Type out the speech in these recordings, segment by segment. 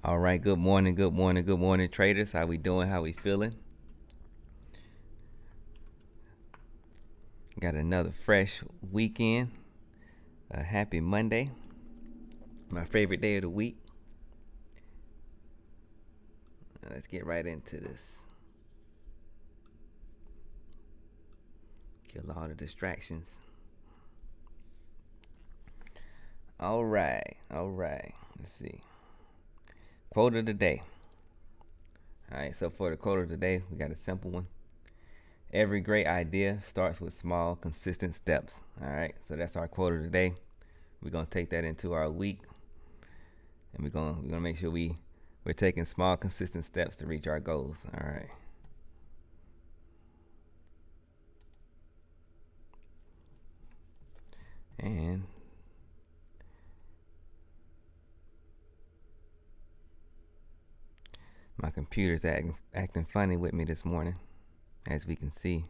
All right, good morning, good morning, good morning, traders. How we doing? How we feeling? Got another fresh weekend. A happy Monday, my favorite day of the week. Let's get right into this. Kill all the distractions. All right, all right. Let's see. Quote of the day. All right, so for the quote of the day, we got a simple one. Every great idea starts with small, consistent steps. All right, so that's our quote of the day. We're gonna take that into our week, and we're gonna make sure we're taking small, consistent steps to reach our goals. All right. And my computer's acting funny with me this morning, as we can see.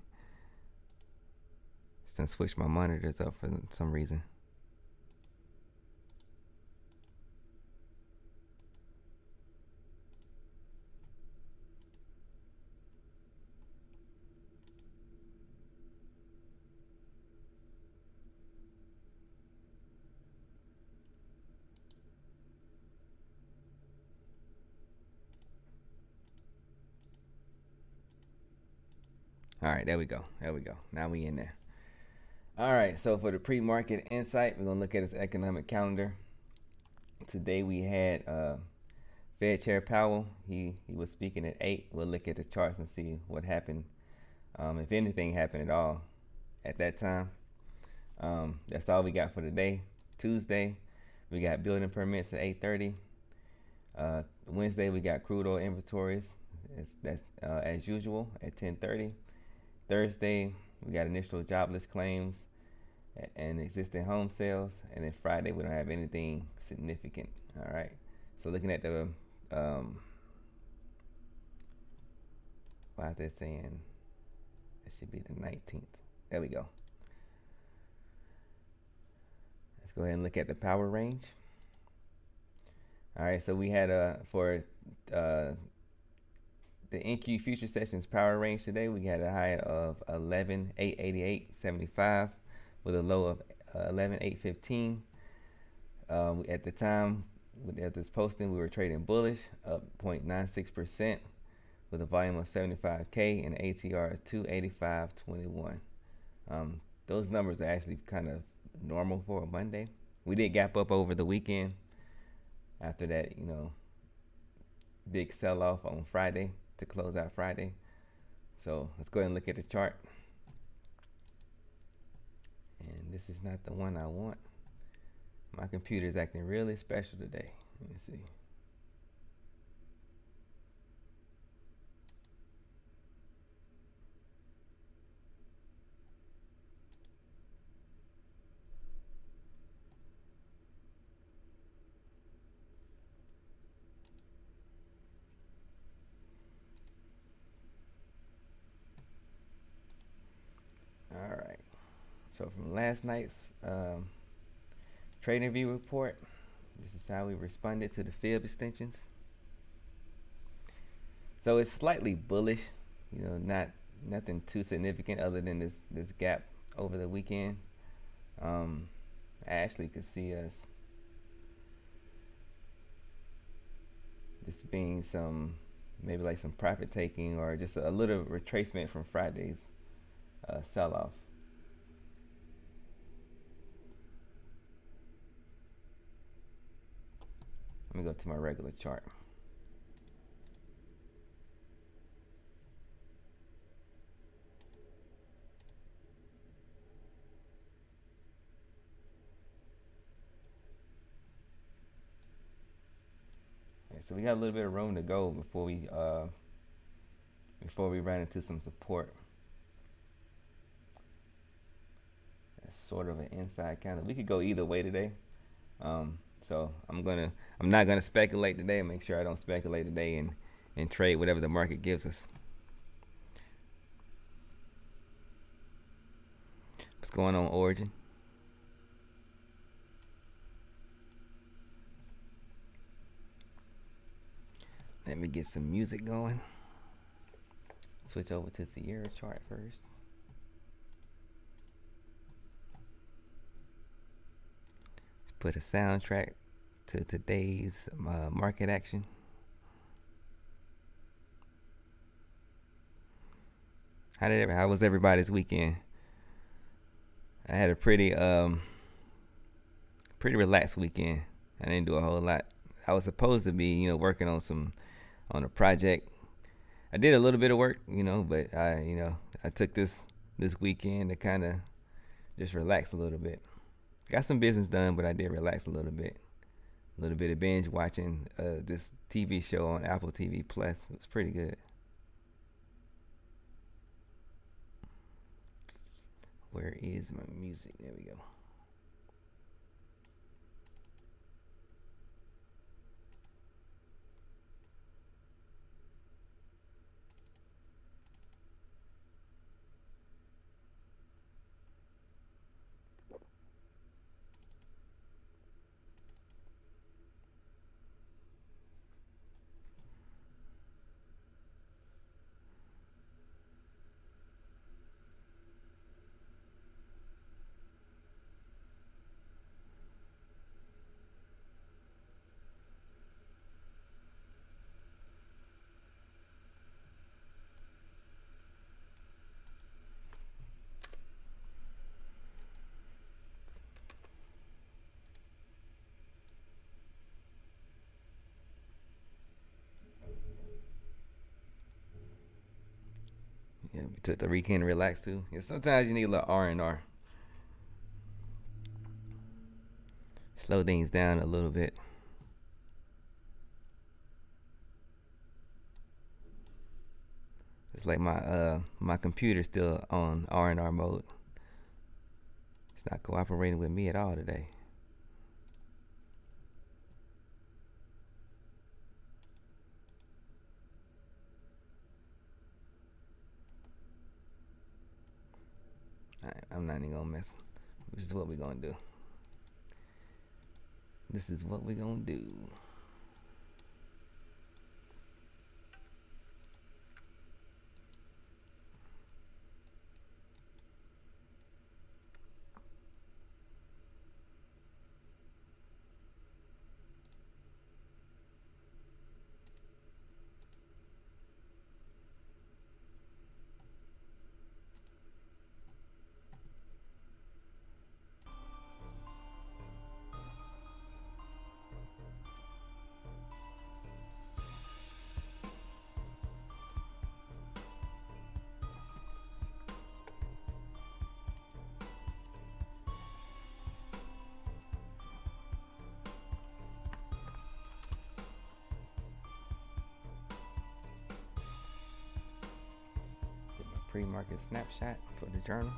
Since switch my monitors up for some reason. All right, there we go. There we go. Now we in there. All right, so for the pre-market insight, we're gonna look at this economic calendar. Today we had Fed Chair Powell. He was speaking at 8. We'll look at the charts and see what happened, if anything happened at all at that time. That's all we got for today. Tuesday, we got building permits at 8:30. Wednesday, we got crude oil inventories. That's as usual at 10:30. Thursday, we got initial jobless claims and existing home sales. And then Friday, we don't have anything significant. All right. So looking at the, why is that saying? It should be the 19th. There we go. Let's go ahead and look at the power range. All right. So we had for the NQ future sessions power range today, we had a high of 11,888.75 with a low of 11,815. At the time at this posting, we were trading bullish, up 0.96% with a volume of 75K and ATR of 285.21. Those numbers are actually kind of normal for a Monday. We did gap up over the weekend after that, big sell-off on Friday to close out Friday. So let's go ahead and look at the chart. And this is not the one I want. My computer is acting really special today. Let me see. All right. So from last night's trading view report, this is how we responded to the fib extensions. So it's slightly bullish, nothing too significant other than this gap over the weekend. I actually could see us this being maybe like some profit taking or just a little retracement from Friday's sell-off. Let me go to my regular chart. Okay, so we got a little bit of room to go before we run into some support. That's sort of an inside counter. We could go either way today. So I'm not gonna speculate today. Make sure I don't speculate today and trade whatever the market gives us. What's going on, Origin? Let me get some music going. Switch over to Sierra chart first. Let's put a soundtrack to today's market action. How was everybody's weekend? I had a pretty relaxed weekend. I didn't do a whole lot. I was supposed to be, working on a project. I did a little bit of work, but I took this weekend to kind of just relax a little bit. Got some business done, but I did relax a little bit. A little bit of binge watching this TV show on Apple TV Plus. It was pretty good. Where is my music? There we go. Yeah, we took the weekend to relax too. Yeah, sometimes you need a little R&R. Slow things down a little bit. It's like my computer's still on R&R mode. It's not cooperating with me at all today. Alright, I'm not even gonna mess. This is what we're gonna do. This is what we're gonna do. Pre-market snapshot for the journal.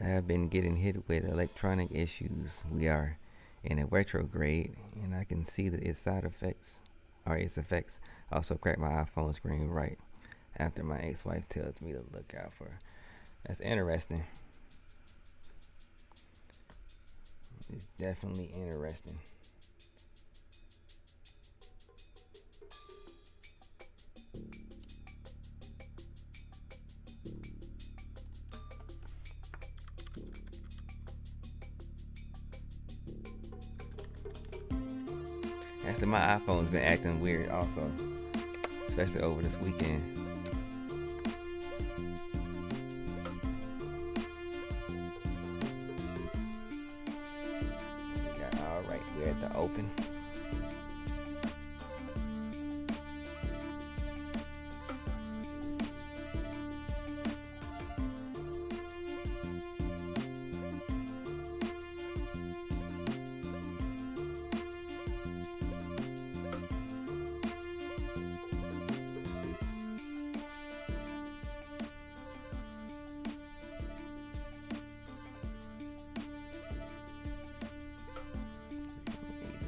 I have been getting hit with electronic issues. We are in a retrograde, and I can see that its side effects or its effects also crack my iPhone screen right after my ex-wife tells me to look out for. That's interesting. It's definitely interesting. Actually, my iPhone's been acting weird also, especially over this weekend. Yeah, all right, we're at the open.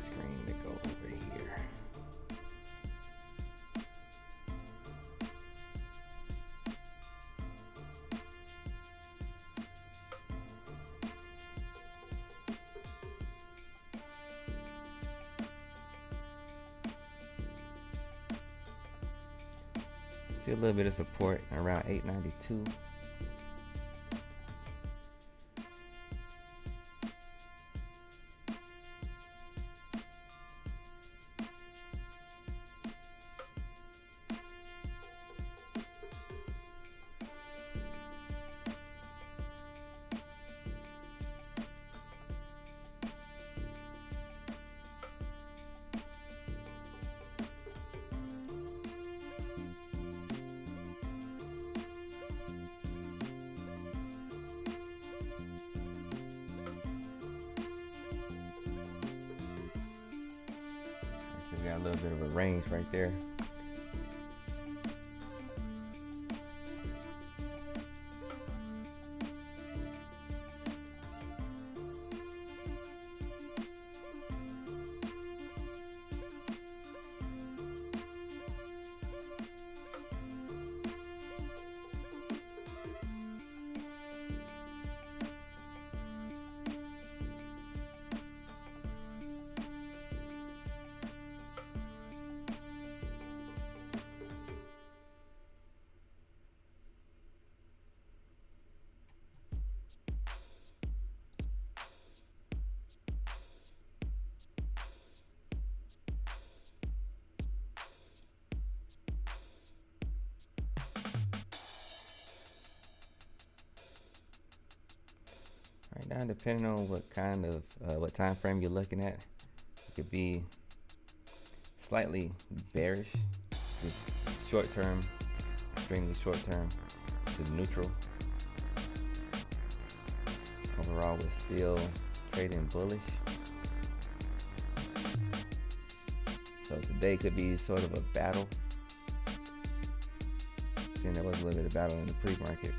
Screen to go over here. See a little bit of support around 892. We got a little bit of a range right there. Right now, depending on what kind of what time frame you're looking at, it could be slightly bearish, just short term, extremely short term to neutral. Overall, we're still trading bullish. So today could be sort of a battle. Seeing there was a little bit of battle in the pre-market.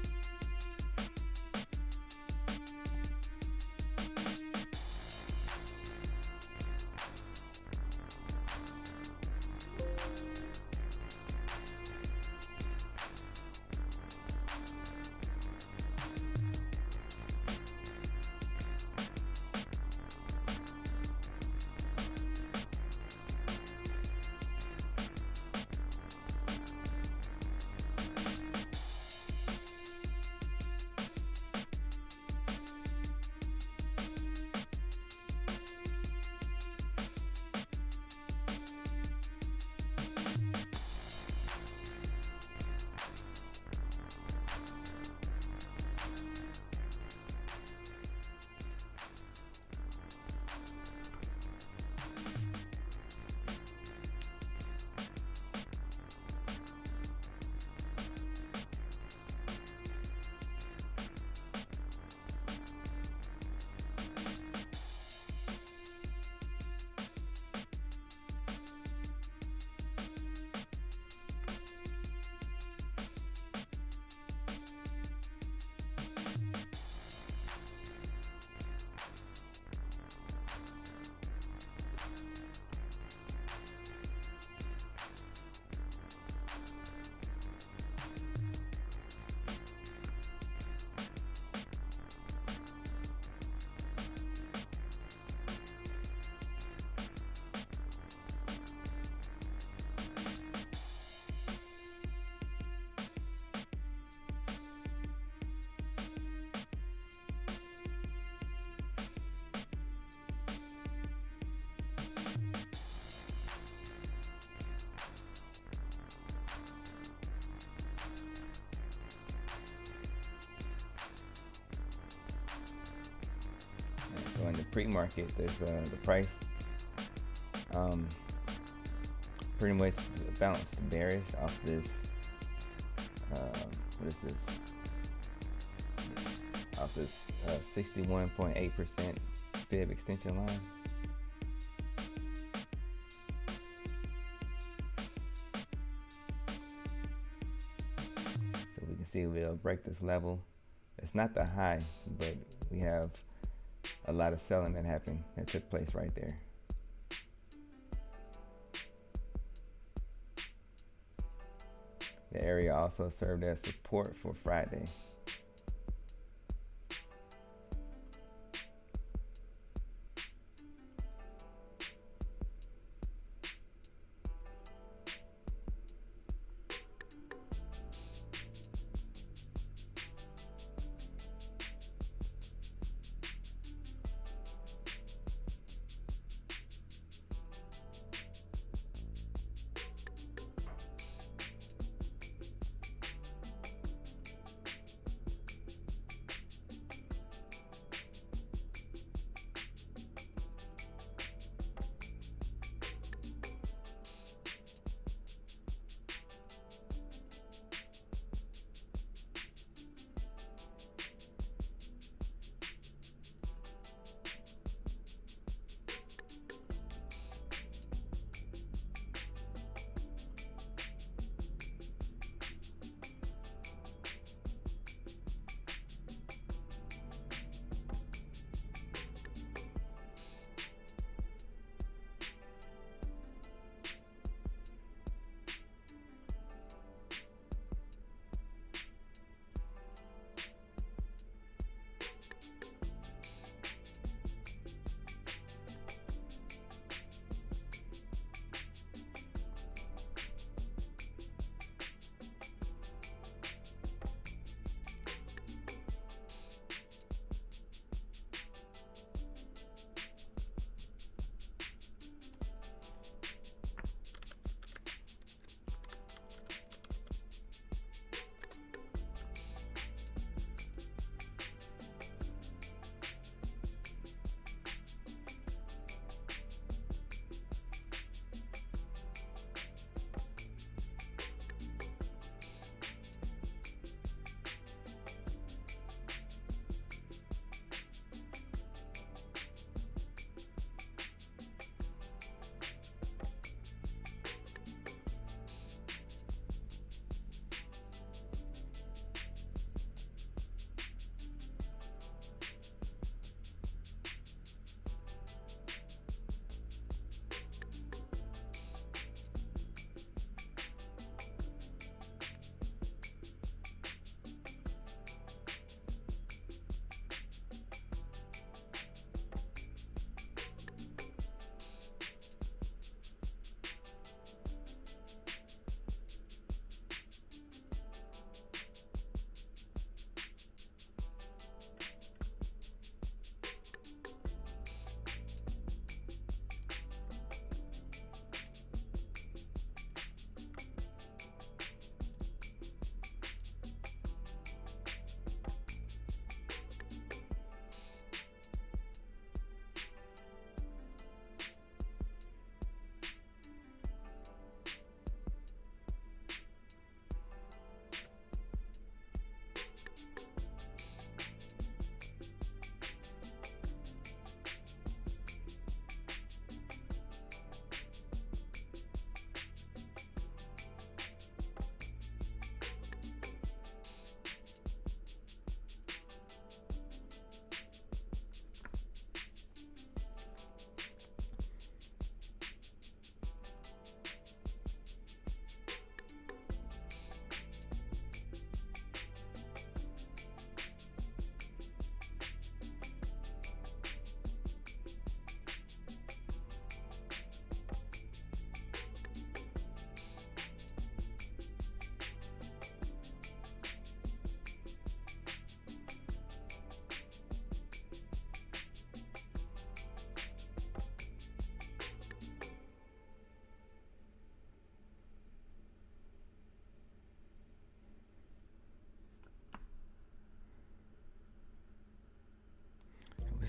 pre-market, this the price um, pretty much bounced bearish off this. What is this? Off this 61.8% fib extension line. So we can see we'll break this level. It's not the high, but we have a lot of selling that took place right there. The area also served as support for Friday.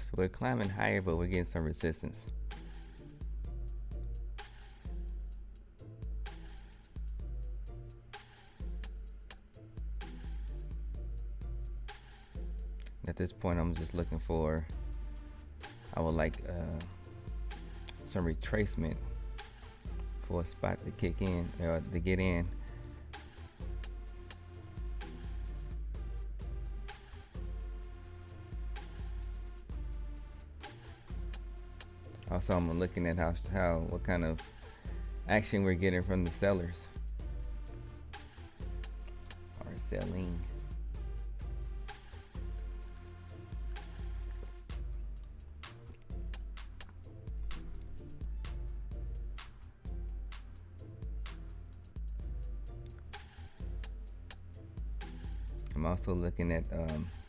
So we're climbing higher, but we're getting some resistance. At this point, I'm just looking for, I would like some retracement for a spot to kick in, or to get in. Also, I'm looking at what kind of action we're getting from the sellers, or selling. I'm also looking at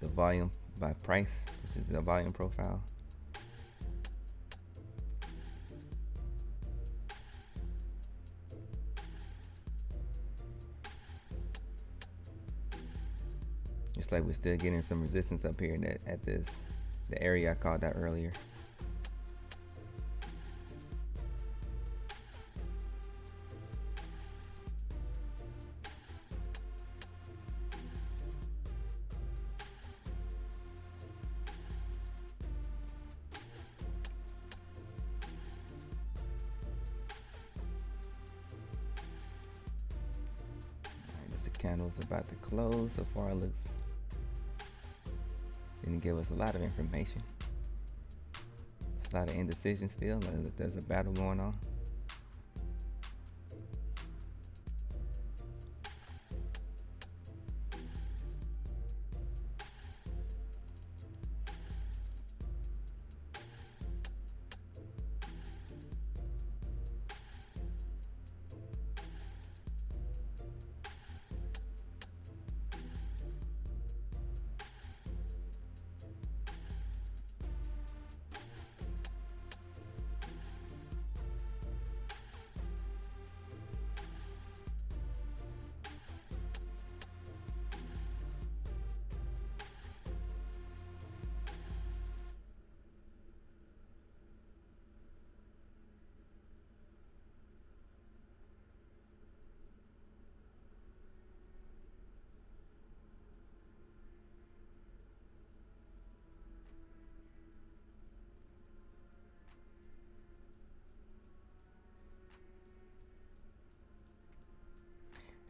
the volume by price, which is the volume profile. It's like we're still getting some resistance up here at the area I called out earlier. Candle's about to close. So far, it looks, didn't give us a lot of information. It's a lot of indecision still. There's a battle going on.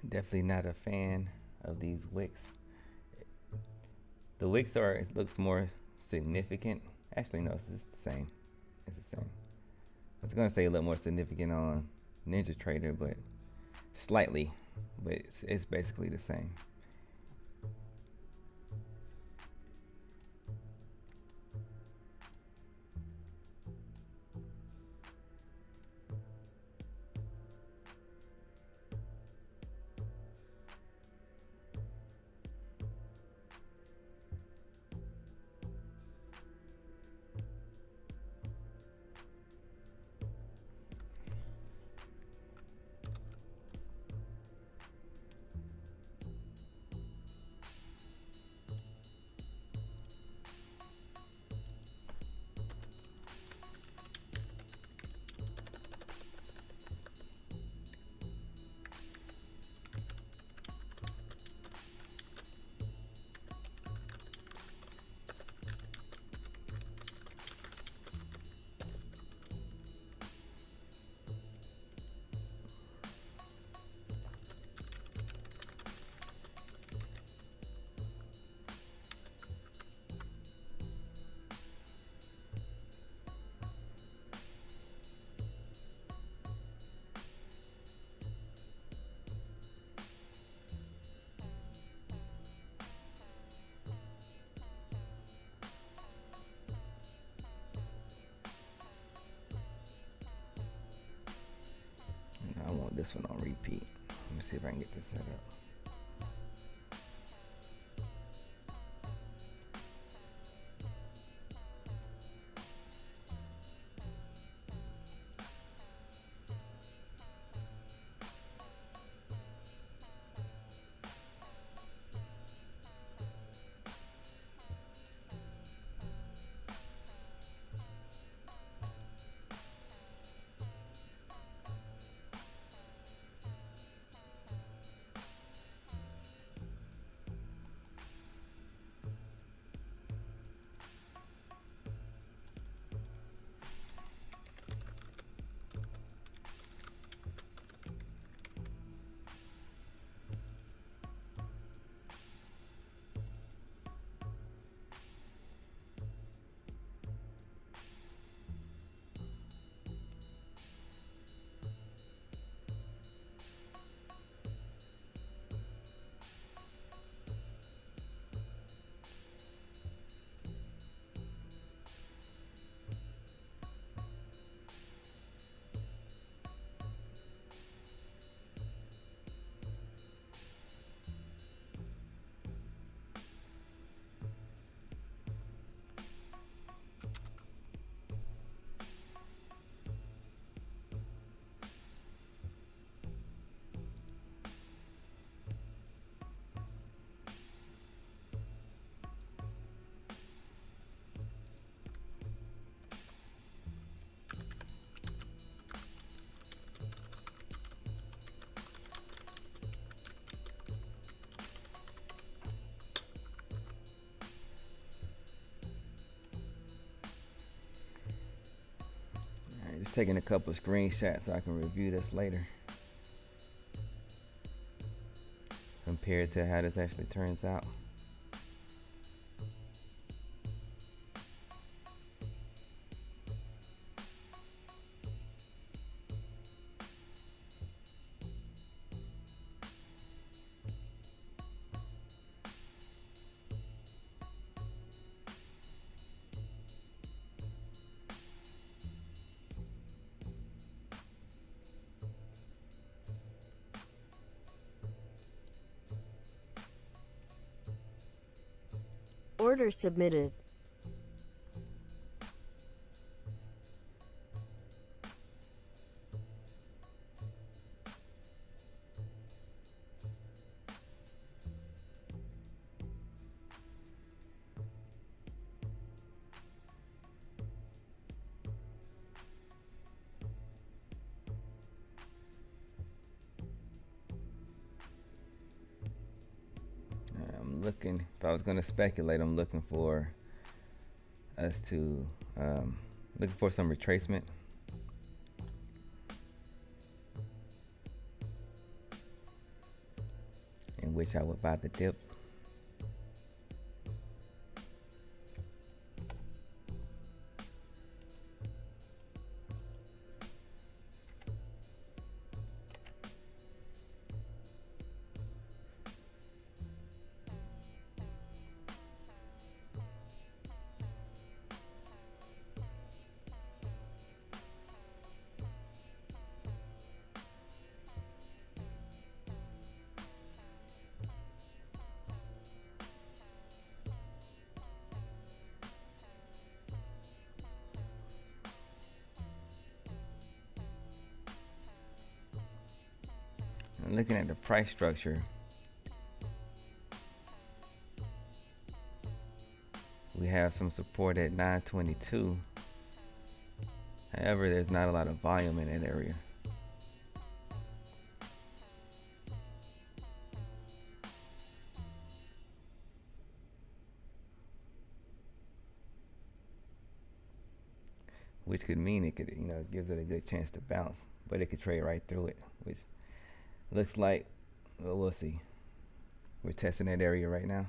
Definitely not a fan of these wicks. The wicks are, it looks more significant. Actually, no, it's the same. It's the same. I was gonna say a little more significant on NinjaTrader, but slightly, but it's basically the same. I want this one on repeat. Let me see if I can get this set up. Just taking a couple of screenshots so I can review this later. Compared to how this actually turns out. Order submitted. I'm looking, if I was going to speculate, I'm looking for us to, looking for some retracement. In which I would buy the dip. And looking at the price structure, we have some support at 922. However, there's not a lot of volume in that area. Which could mean it could, gives it a good chance to bounce, but it could trade right through it, which looks like, well, we'll see. We're testing that area right now.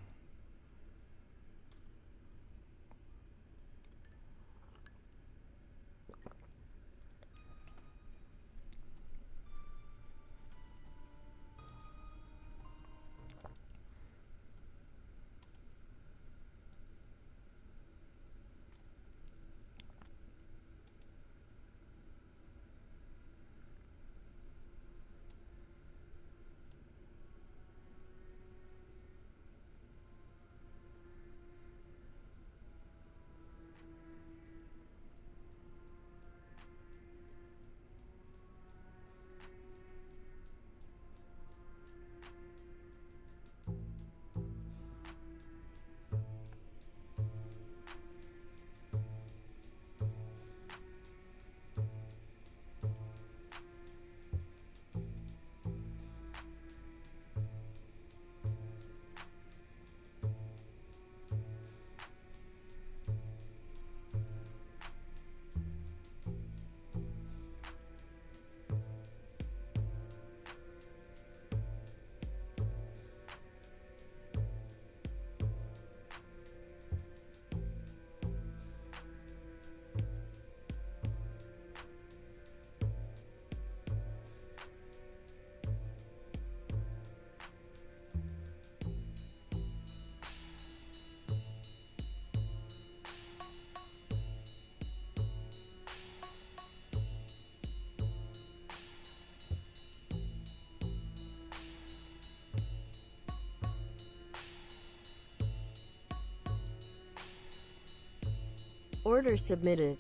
Order submitted.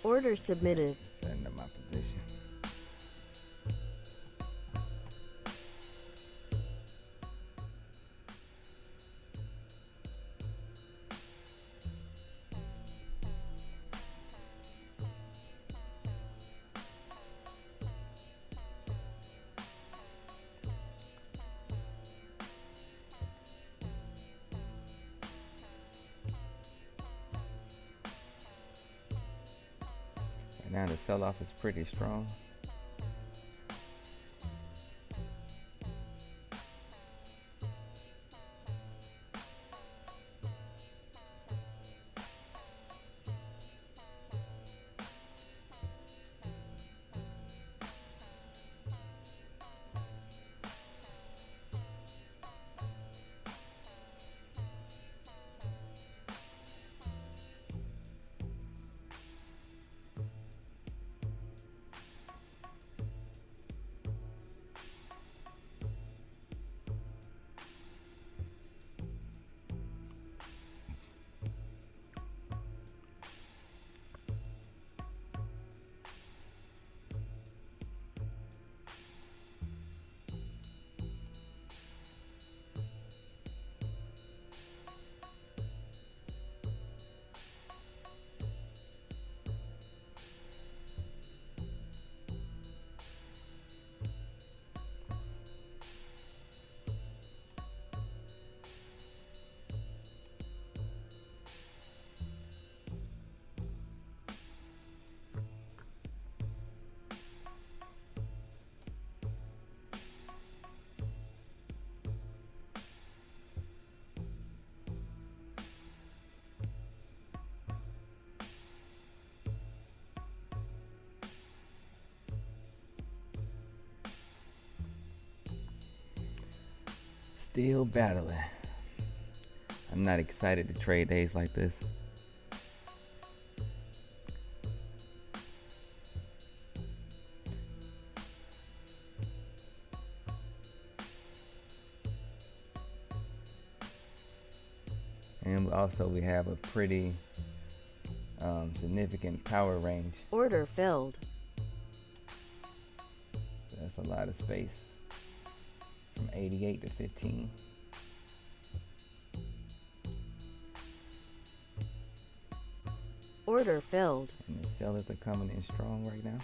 Order submitted. Setting up my position. Now the sell-off is pretty strong. Still battling. I'm not excited to trade days like this. And also we have a pretty significant power range. Order filled. That's a lot of space. From 88 to 15. Order filled. And the sellers are coming in strong right now.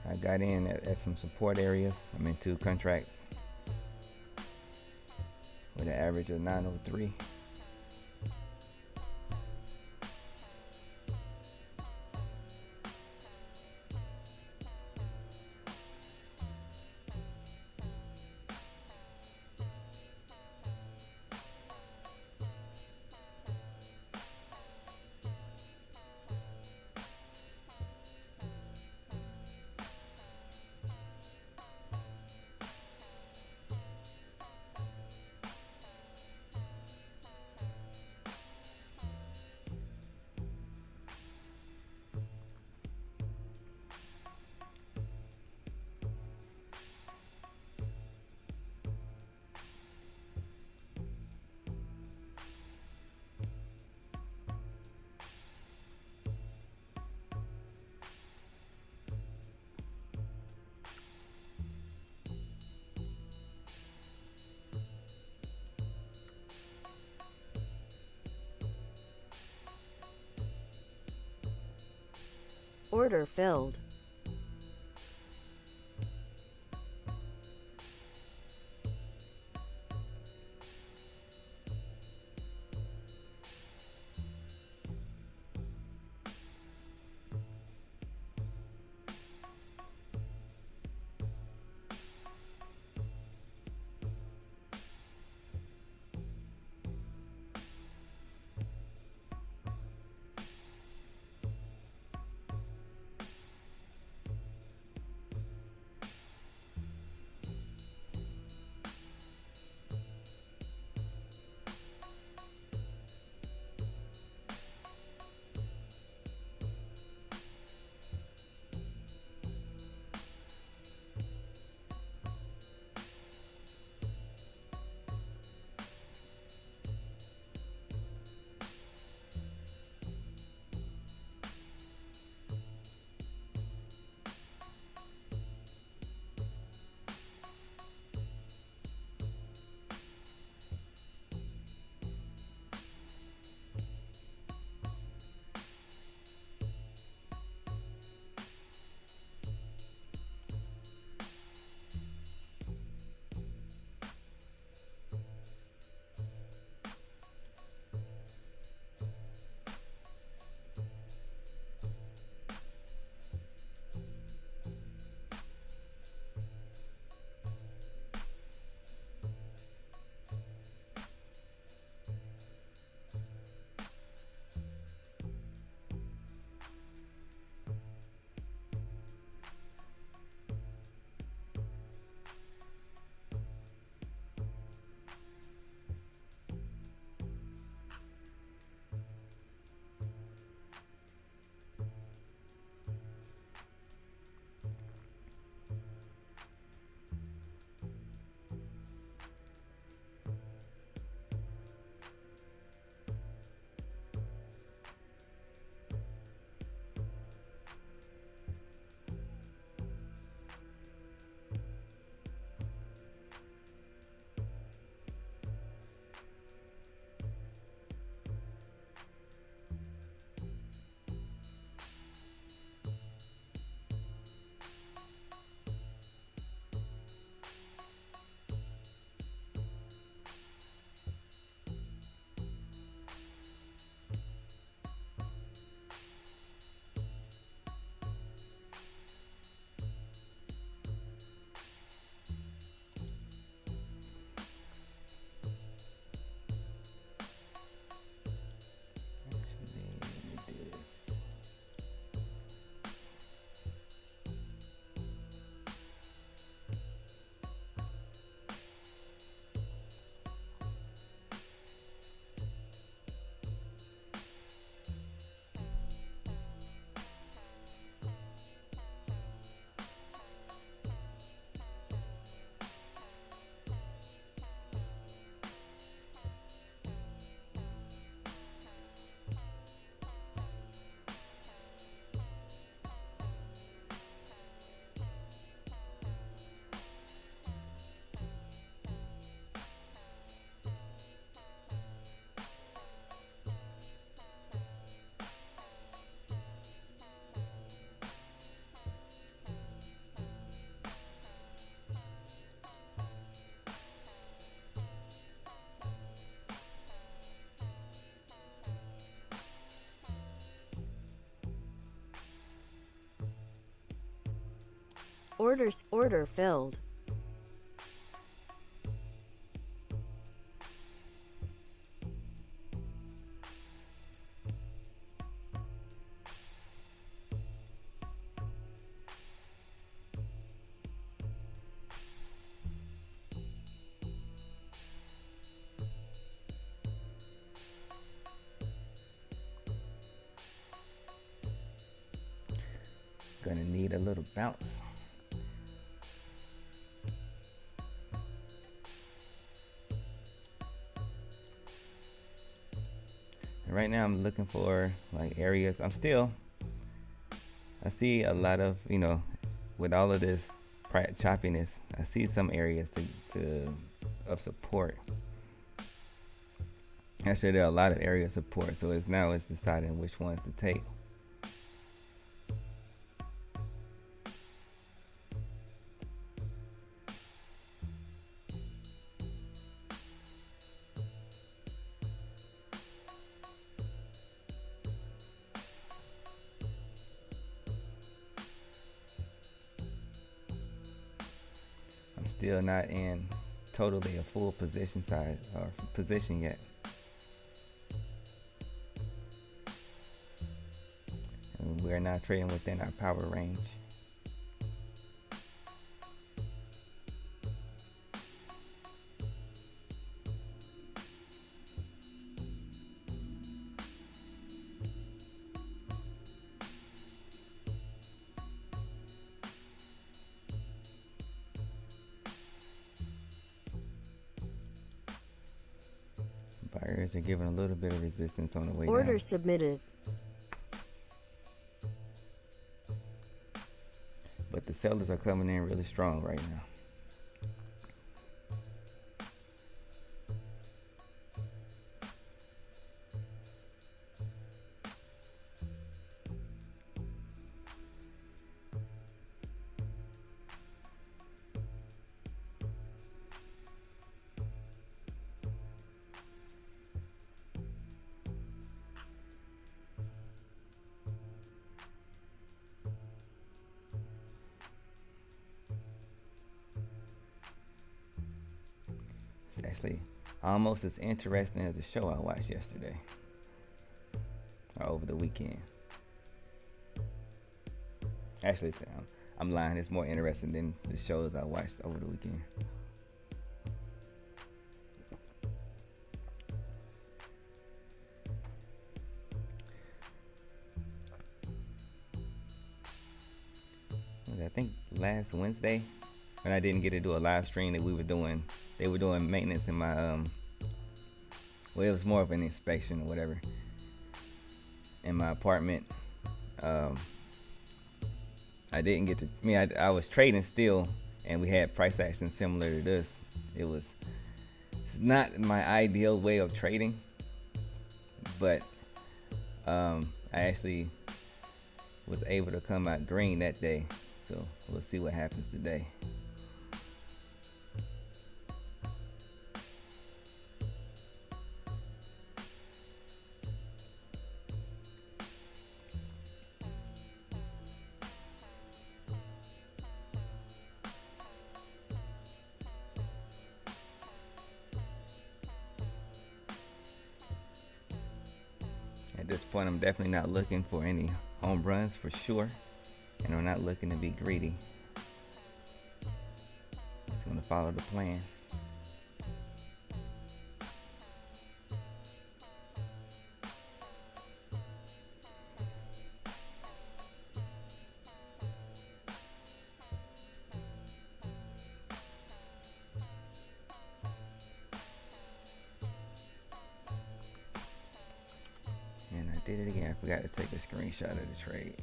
I got in at some support areas. I'm in 2 contracts with an average of 903. Order filled. Order filled. Gonna need a little bounce. And right now I'm looking for like areas. I see a lot of, with all of this choppiness, I see some areas of support. Actually, there are a lot of areas of support, so it's deciding which ones to take. I'm still not in totally a full position size or position yet. And we're not trading within our power range. Buyers are giving a little bit of resistance on the way Order down. submitted. But the sellers are coming in really strong right now. It's actually almost as interesting as the show I watched yesterday or over the weekend. Actually, I'm lying. It's more interesting than the shows I watched over the weekend. I think last Wednesday when I didn't get to do a live stream that they were doing maintenance in my well, it was more of an inspection or whatever in my apartment. I didn't get to I was trading still, and we had price action similar to this. It's not my ideal way of trading, but I actually was able to come out green that day, so we'll see what happens today. At this point, I'm definitely not looking for any home runs for sure, and I'm not looking to be greedy. Just gonna follow the plan. And I did it again. I forgot to take a screenshot of the trade.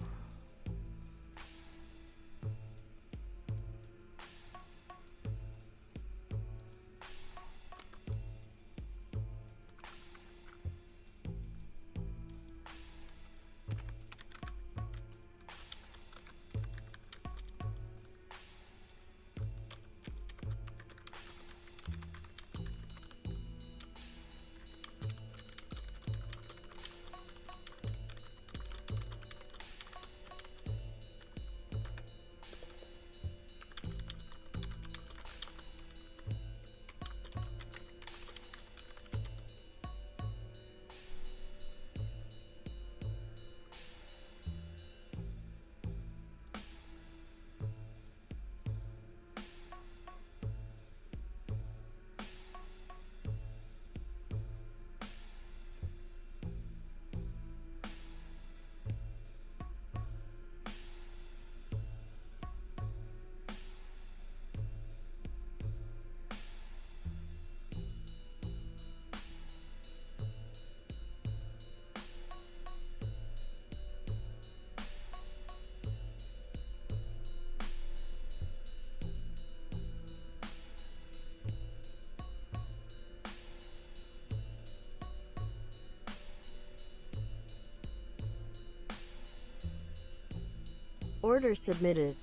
Order submitted.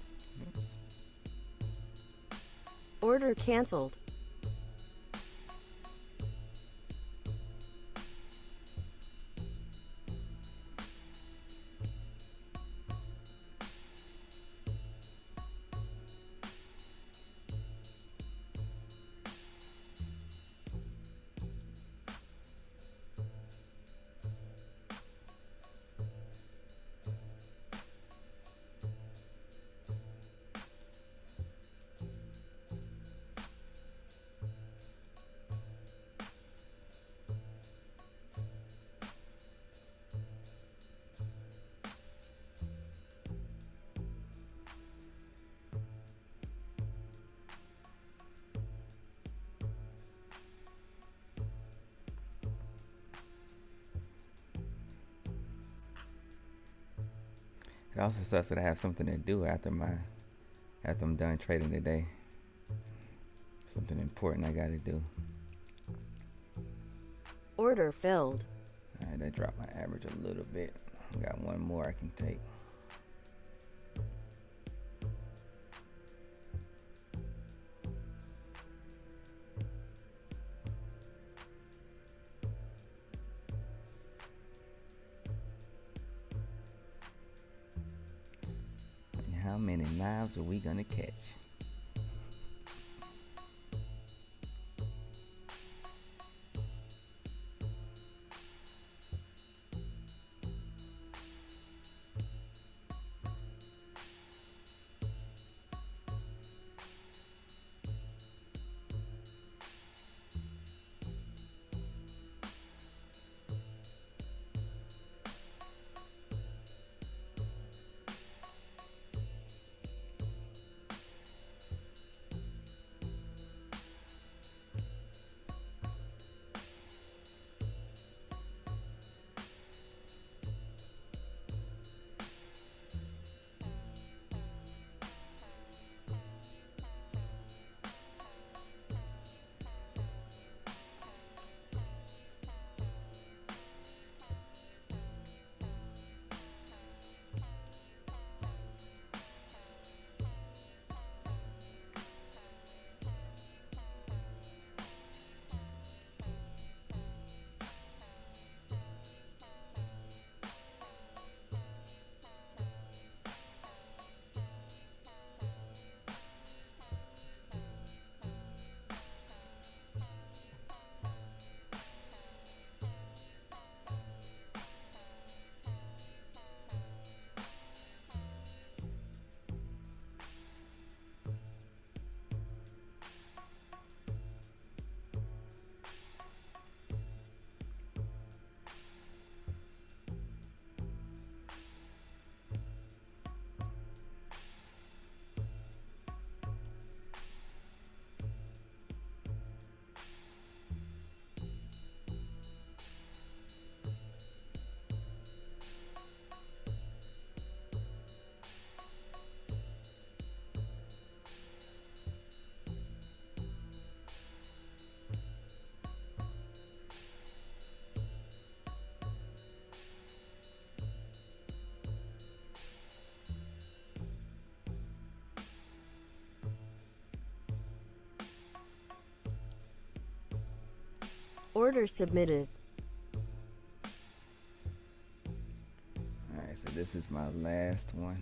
Oops. Order canceled. It also sucks that I have something to do after I'm done trading today. Something important I gotta do. Order filled. Alright, that dropped my average a little bit. I got one more I can take. And how many knives are we gonna catch? Order submitted. Alright, so this is my last one.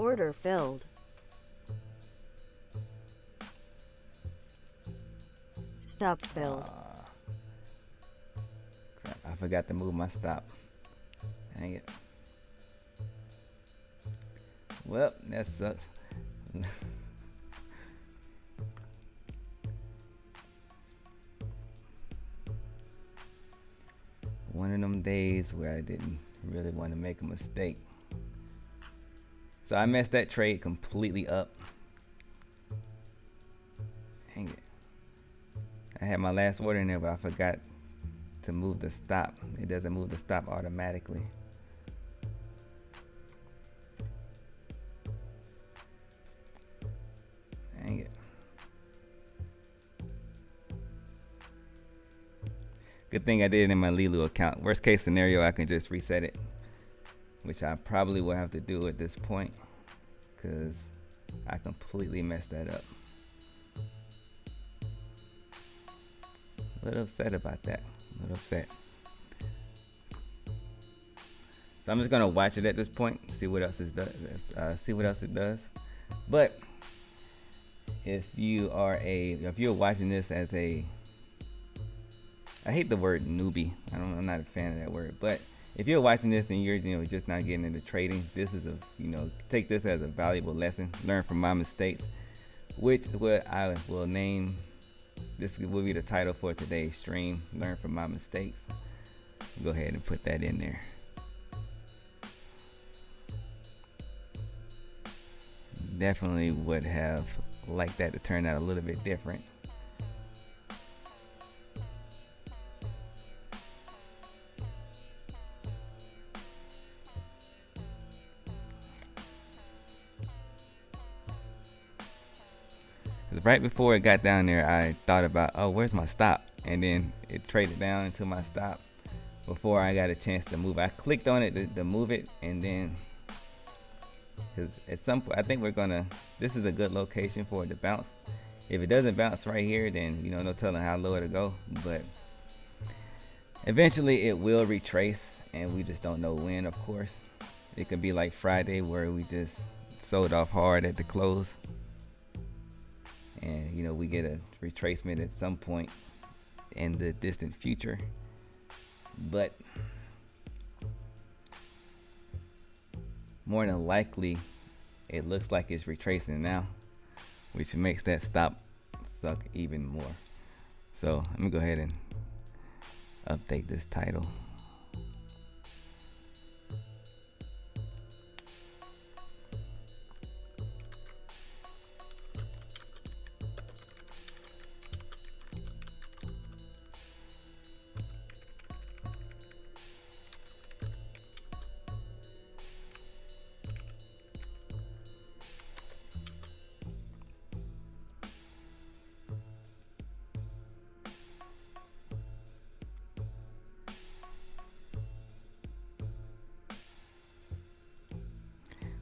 Order filled. Stop filled. Crap, I forgot to move my stop. Dang it. Well, that sucks. One of them days where I didn't really want to make a mistake. So I messed that trade completely up. Dang it. I had my last order in there, but I forgot to move the stop. It doesn't move the stop automatically. Dang it. Good thing I did it in my Leeloo account. Worst case scenario, I can just reset it, which I probably will have to do at this point because I completely messed that up. A little upset about that. A little upset. So I'm just gonna watch it at this point, see what else it does. But if you're watching this as a, I hate the word newbie. I'm not a fan of that word. But if you're watching this and you're just not getting into trading, this is take this as a valuable lesson. Learn from my mistakes, which what I will name. This will be the title for today's stream. Learn from my mistakes. Go ahead and put that in there. Definitely would have liked that to turn out a little bit different. Right before it got down there, I thought about, oh, where's my stop? And then it traded down into my stop before I got a chance to move. I clicked on it to move it, and then because at some point I think this is a good location for it to bounce. If it doesn't bounce right here, then no telling how low it'll go, but eventually it will retrace, and we just don't know when. Of course, it could be like Friday where we just sold off hard at the close, and we get a retracement at some point in the distant future. But more than likely it looks like it's retracing now, which makes that stop suck even more. So let me go ahead and update this title.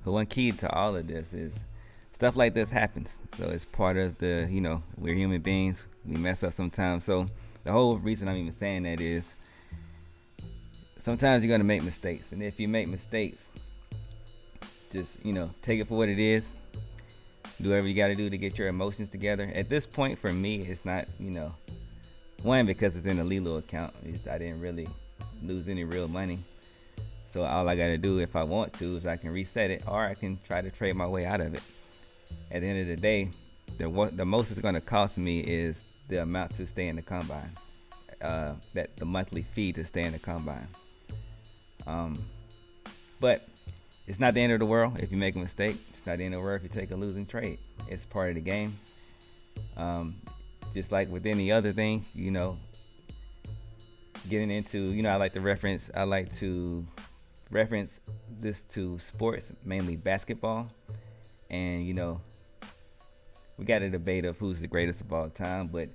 But one key to all of this is stuff like this happens. So it's part of the, we're human beings. We mess up sometimes. So the whole reason I'm even saying that is sometimes you're going to make mistakes. And if you make mistakes, just, take it for what it is. Do whatever you got to do to get your emotions together. At this point, for me, it's not, one, because it's in a Leeloo account. I didn't really lose any real money. So all I got to do if I want to is I can reset it, or I can try to trade my way out of it. At the end of the day, the most it's going to cost me is the amount to stay in the combine, the monthly fee to stay in the combine. But it's not the end of the world if you make a mistake. It's not the end of the world if you take a losing trade. It's part of the game. Just like with any other thing, getting into, I like to reference this to sports, mainly basketball. And we got a debate of who's the greatest of all time, but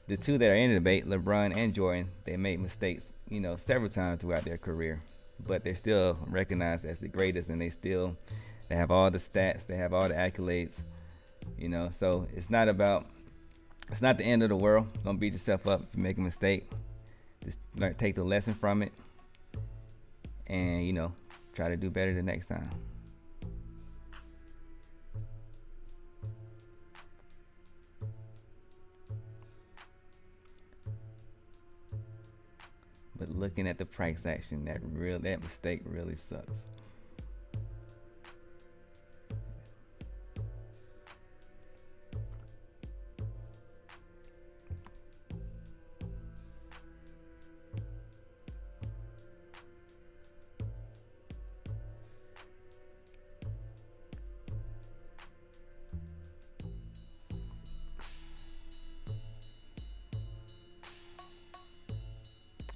the two that are in the debate, LeBron and Jordan, they made mistakes several times throughout their career, but they're still recognized as the greatest, and they have all the stats, they have all the accolades, so it's not the end of the world. Don't beat yourself up if you make a mistake. Just take the lesson from it, and try to do better the next time. But looking at the price action, that mistake really sucks.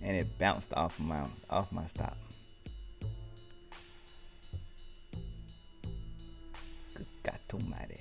And it bounced off my stop. Good God Almighty.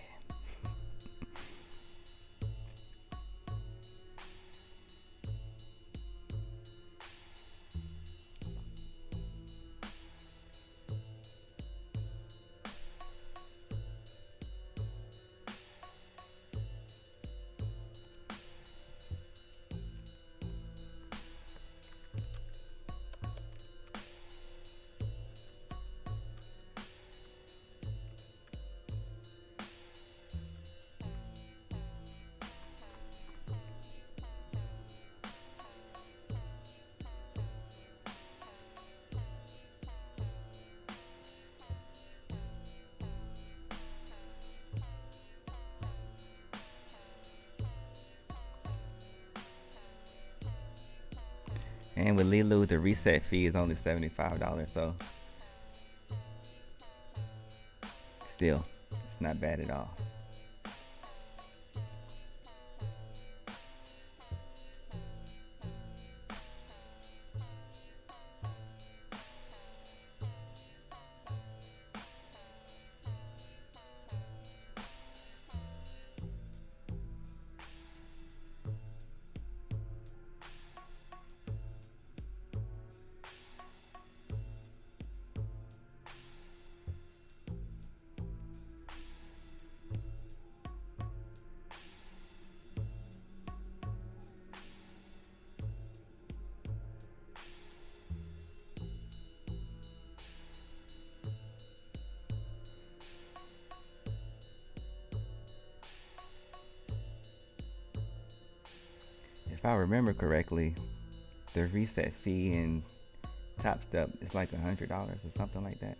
And with Leeloo, the reset fee is only $75, so still, it's not bad at all. If I remember correctly, the reset fee in Top Step is like $100 or something like that.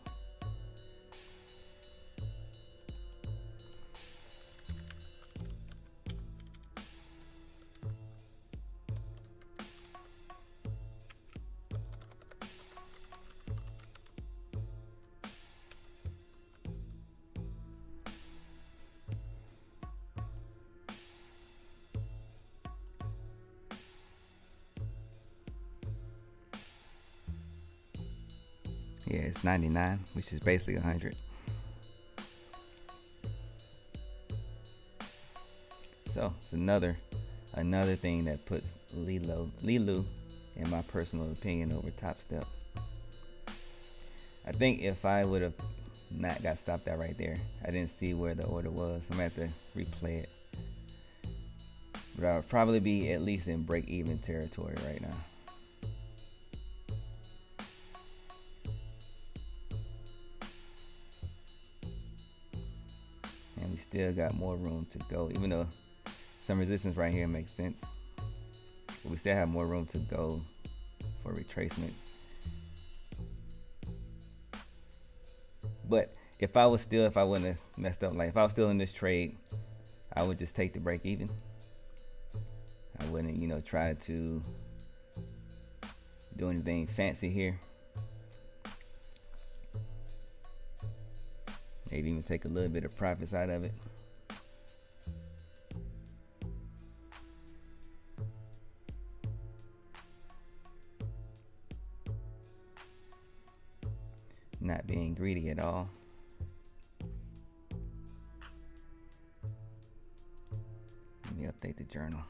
Yeah, it's 99, which is basically 100. So it's another thing that puts Leeloo, in my personal opinion, over Top Step. I think if I would have not got stopped out right there, I didn't see where the order was. I'm gonna have to replay it. But I would probably be at least in break-even territory right now. And we still got more room to go, even though some resistance right here makes sense. But we still have more room to go for retracement. But if I wouldn't have messed up, like if I was still in this trade, I would just take the break even. I wouldn't, try to do anything fancy here. Maybe even take a little bit of profits out of it. Not being greedy at all. Let me update the journal.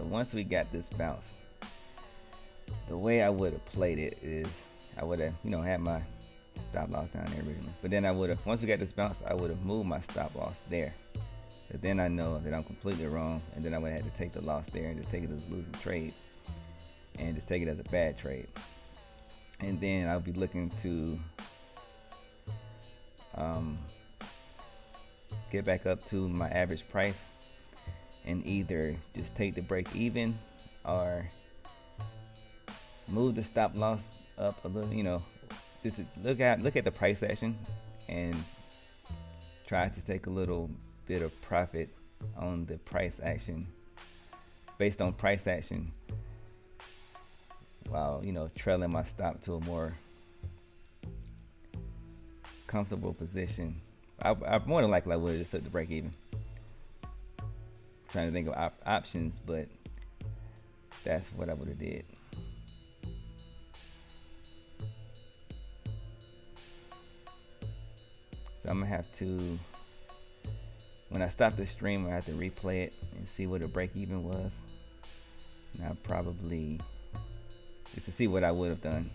So once we got this bounce, the way I would have played it is I would have, had my stop loss down there originally. But then I would have, once we got this bounce, I would have moved my stop loss there. But then I know that I'm completely wrong, and then I would have had to take the loss there and just take it as a losing trade, and just take it as a bad trade. And then I'll be looking to get back up to my average price and either just take the break even or move the stop loss up a little, just look at the price action and try to take a little bit of profit on the price action, based on price action, while trailing my stop to a more comfortable position. I more than likely I would have just took the break even. Trying to think of options, but that's what I would have did. So I'm gonna have to, when I stop the stream, I have to replay it and see what the break even was. And I probably, just to see what I would have done.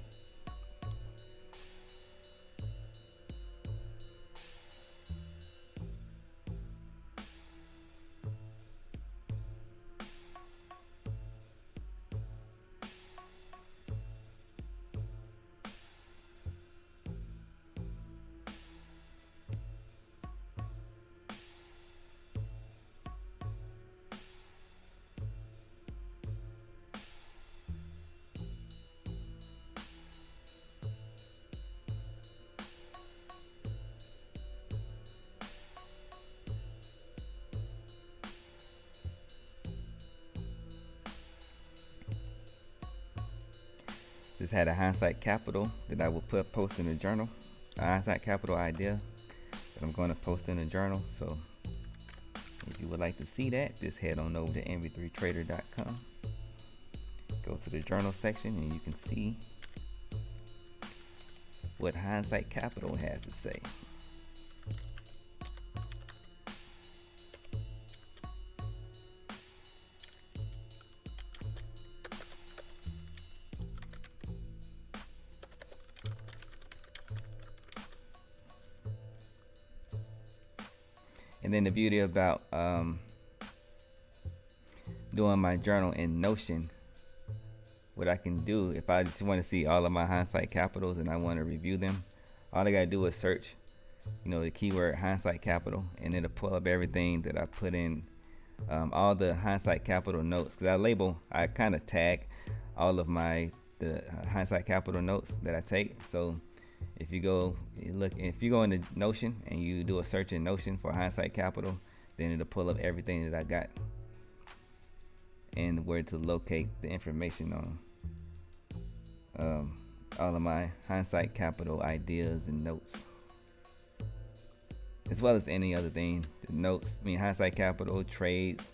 Just had a hindsight capital that I will post in the journal. A hindsight capital idea that I'm going to post in the journal. So if you would like to see that, just head on over to mv3trader.com. Go to the journal section and you can see what hindsight capital has to say. And then the beauty about doing my journal in Notion, what I can do if I just want to see all of my hindsight capitals and I want to review them, all I gotta do is search, the keyword hindsight capital, and it'll pull up everything that I put in, all the hindsight capital notes. Because I kind of tag all of the hindsight capital notes that I take. So if you go into Notion and you do a search in Notion for hindsight capital, then it'll pull up everything that I got and where to locate the information on all of my hindsight capital ideas and notes, as well as any other thing. The notes, hindsight capital, trades.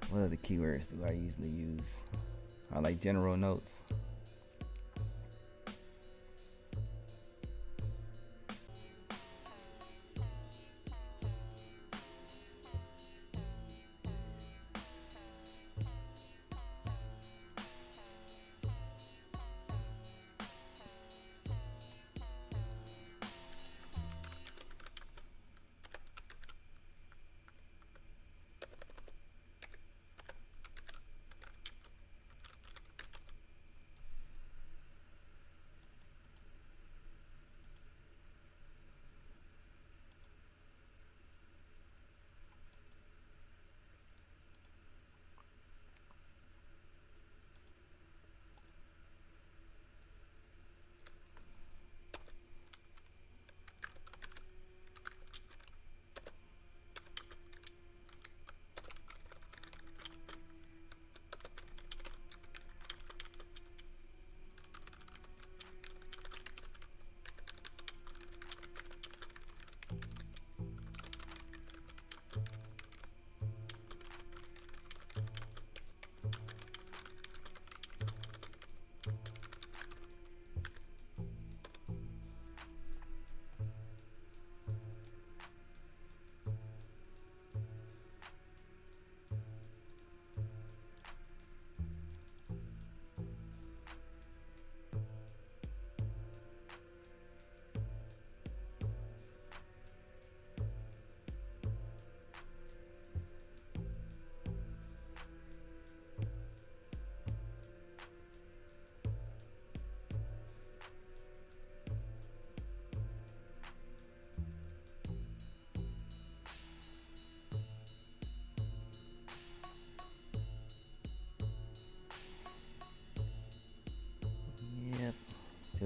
What other keywords do I usually use? I like general notes.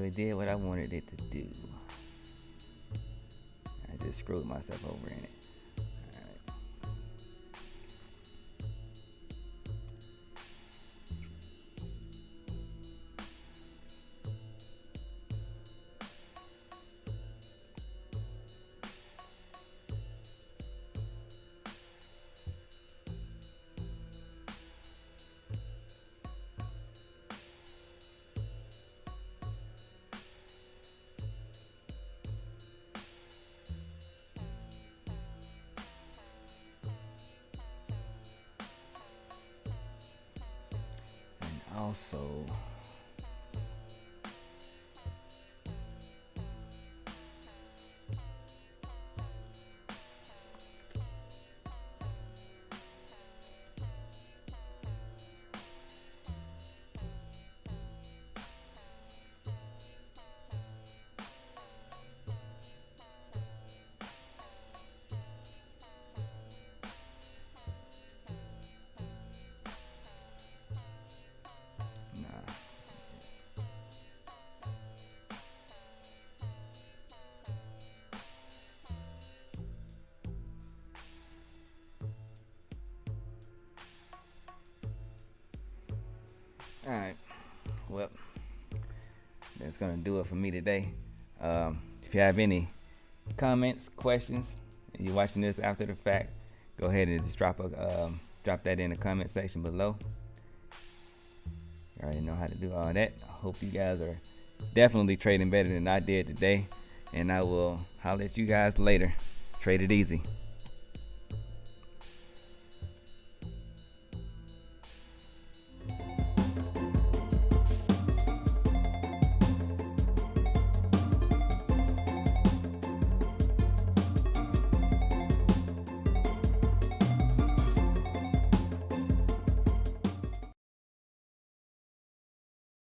So it did what I wanted it to do. I just screwed myself over in it. Also, nah. All right. Well, that's gonna do it for me today. If you have any comments, questions, and you're watching this after the fact, go ahead and just drop that in the comment section below. You already know how to do all that. I hope you guys are definitely trading better than I did today, and I will holler at you guys later. Trade it easy.